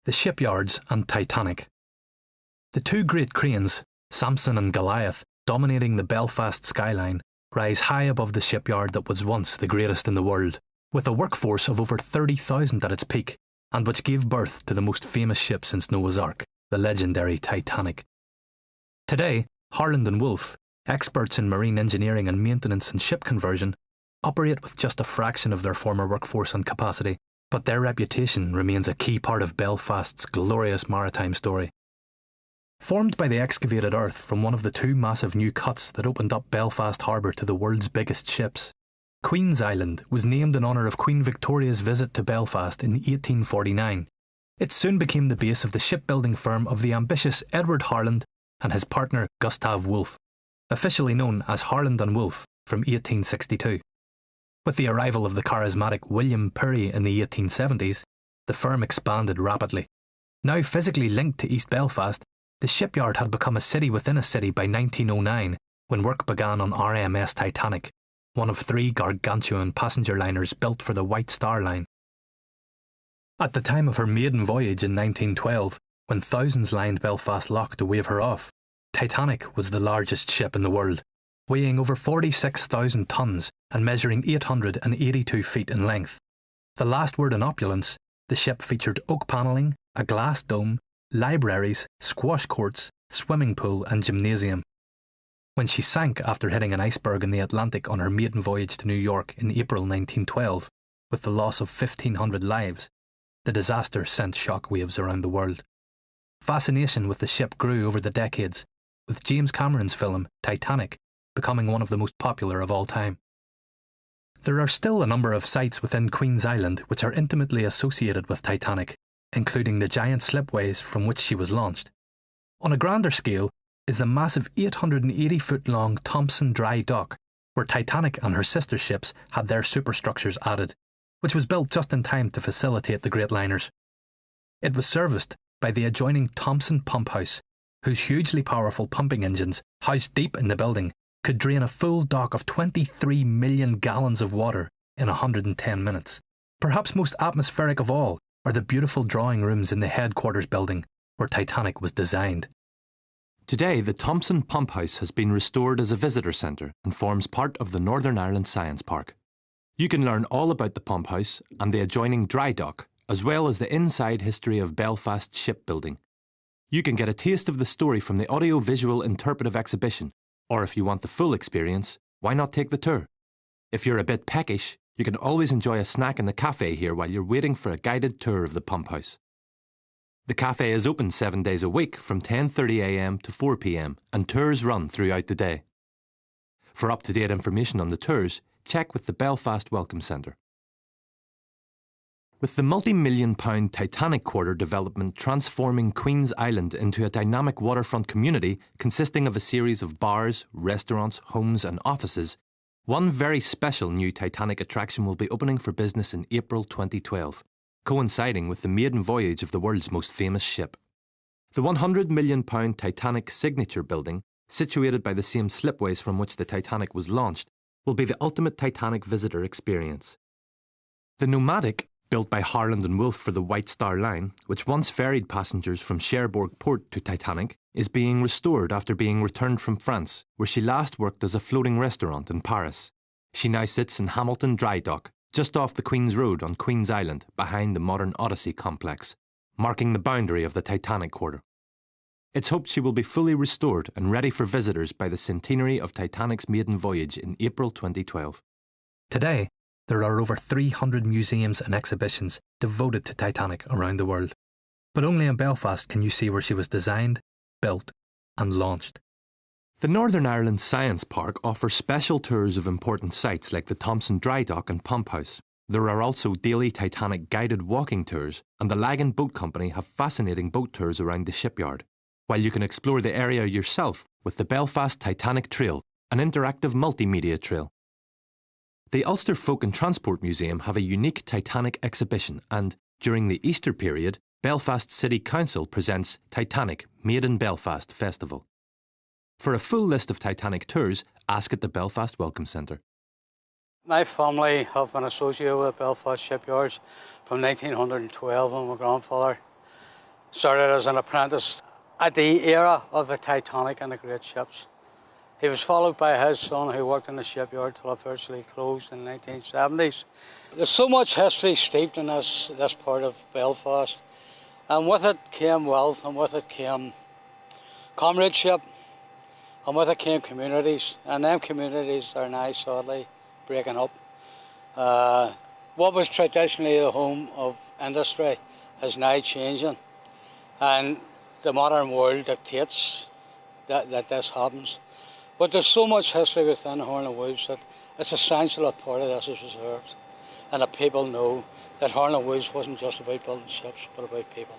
the Shipyards and Titanic. The two great cranes, Samson and Goliath, dominating the Belfast skyline, rise high above the shipyard that was once the greatest in the world, with a workforce of over 30,000 at its peak, and which gave birth to the most famous ship since Noah's Ark, the legendary Titanic. Today, Harland and Wolff, experts in marine engineering and maintenance and ship conversion, operate with just a fraction of their former workforce and capacity, but their reputation remains a key part of Belfast's glorious maritime story. Formed by the excavated earth from one of the two massive new cuts that opened up Belfast Harbour to the world's biggest ships, Queen's Island was named in honour of Queen Victoria's visit to Belfast in 1849. It soon became the base of the shipbuilding firm of the ambitious Edward Harland and his partner Gustav Wolff, officially known as Harland and Wolff from 1862. With the arrival of the charismatic William Pirrie in the 1870s, the firm expanded rapidly. Now physically linked to East Belfast, the shipyard had become a city within a city by 1909, when work began on RMS Titanic, one of three gargantuan passenger liners built for the White Star Line. At the time of her maiden voyage in 1912, when thousands lined Belfast Lough to wave her off, Titanic was the largest ship in the world, weighing over 46,000 tonnes and measuring 882 feet in length. The last word in opulence, the ship featured oak panelling, a glass dome, libraries, squash courts, swimming pool and gymnasium. When she sank after hitting an iceberg in the Atlantic on her maiden voyage to New York in April 1912, with the loss of 1,500 lives, the disaster sent shockwaves around the world. Fascination with the ship grew over the decades, with James Cameron's film Titanic becoming one of the most popular of all time. There are still a number of sites within Queen's Island which are intimately associated with Titanic, including the giant slipways from which she was launched. On a grander scale is the massive 880-foot-long Thompson Dry Dock, where Titanic and her sister ships had their superstructures added, which was built just in time to facilitate the great liners. It was serviced by the adjoining Thompson Pump House, whose hugely powerful pumping engines, housed deep in the building, could drain a full dock of 23 million gallons of water in 110 minutes. Perhaps most atmospheric of all are the beautiful drawing rooms in the headquarters building where Titanic was designed. Today, the Thompson Pump House has been restored as a visitor centre and forms part of the Northern Ireland Science Park. You can learn all about the pump house and the adjoining dry dock, as well as the inside history of Belfast shipbuilding. You can get a taste of the story from the audio-visual interpretive exhibition, or if you want the full experience, why not take the tour? If you're a bit peckish, you can always enjoy a snack in the cafe here while you're waiting for a guided tour of the pump house. The cafe is open 7 days a week from 10:30 a.m. to 4 p.m, and tours run throughout the day. For up-to-date information on the tours, check with the Belfast Welcome Centre. With the multi-million-pound Titanic Quarter development transforming Queen's Island into a dynamic waterfront community consisting of a series of bars, restaurants, homes and offices, one very special new Titanic attraction will be opening for business in April 2012, coinciding with the maiden voyage of the world's most famous ship. The £100 million Titanic Signature Building, situated by the same slipways from which the Titanic was launched, will be the ultimate Titanic visitor experience. The Nomadic, built by Harland and Wolff for the White Star Line, which once ferried passengers from Cherbourg Port to Titanic, is being restored after being returned from France, where she last worked as a floating restaurant in Paris. She now sits in Hamilton Dry Dock, just off the Queen's Road on Queen's Island, behind the modern Odyssey complex, marking the boundary of the Titanic Quarter. It's hoped she will be fully restored and ready for visitors by the centenary of Titanic's maiden voyage in April 2012. Today, there are over 300 museums and exhibitions devoted to Titanic around the world. But only in Belfast can you see where she was designed, built and launched. The Northern Ireland Science Park offers special tours of important sites like the Thompson Dry Dock and Pump House. There are also daily Titanic guided walking tours, and the Lagan Boat Company have fascinating boat tours around the shipyard, while you can explore the area yourself with the Belfast Titanic Trail, an interactive multimedia trail. The Ulster Folk and Transport Museum have a unique Titanic exhibition, and, during the Easter period, Belfast City Council presents Titanic Made in Belfast Festival. For a full list of Titanic tours, ask at the Belfast Welcome Centre. My family have been associated with Belfast Shipyards from 1912 when my grandfather started as an apprentice at the era of the Titanic and the great ships. He was followed by his son, who worked in the shipyard till it virtually closed in the 1970s. There's so much history steeped in this part of Belfast, and with it came wealth, and with it came comradeship, and with it came communities, and them communities are now sadly breaking up. What was traditionally the home of industry is now changing, and the modern world dictates that this happens. But there's so much history within Horn and Wolves that it's essential that part of this is reserved, and that people know that Horn and Wolves wasn't just about building ships, but about people.